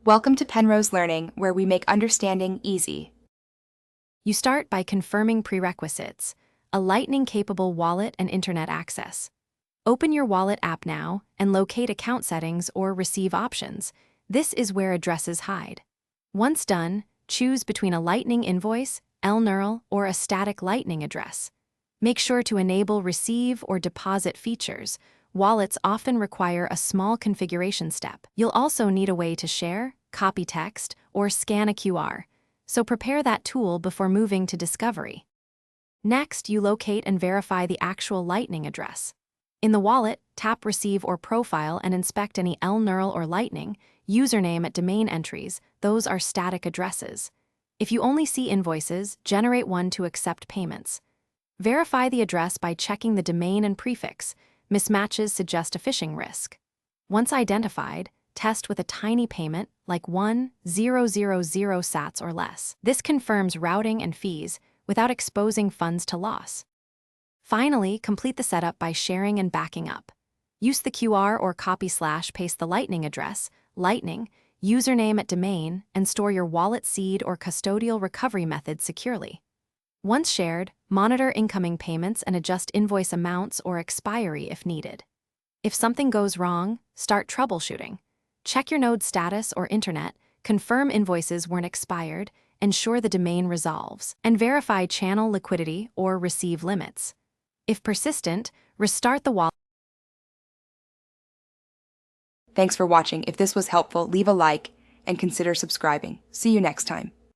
Welcome to Penrose Learning, where we make understanding easy. You start by confirming prerequisites: a Lightning-capable wallet and internet access. Open your wallet app now and locate account settings or receive options. This is where addresses hide. Once done, choose between a Lightning invoice, LNURL, or a static Lightning address. Make sure to enable receive or deposit features. Wallets often require a small configuration step. You'll also need a way to share, copy text, or scan a QR, so prepare that tool before moving to discovery. Next, you locate and verify the actual Lightning address. In the wallet, tap Receive or Profile and inspect any LNURL or Lightning username at domain entries. Those are static addresses. If you only see invoices, generate one to accept payments. Verify the address by checking the domain and prefix. Mismatches suggest a phishing risk. Once identified, test with a tiny payment like 1,000 sats or less. This confirms routing and fees without exposing funds to loss. Finally, complete the setup by sharing and backing up. Use the QR or copy/paste the Lightning address, Lightning, username at domain, and store your wallet seed or custodial recovery method securely. Once shared, monitor incoming payments and adjust invoice amounts or expiry if needed. If something goes wrong, start troubleshooting. Check your node status or internet, confirm invoices weren't expired, ensure the domain resolves, and verify channel liquidity or receive limits. If persistent, restart the wallet. Thanks for watching. If this was helpful, leave a like and consider subscribing. See you next time.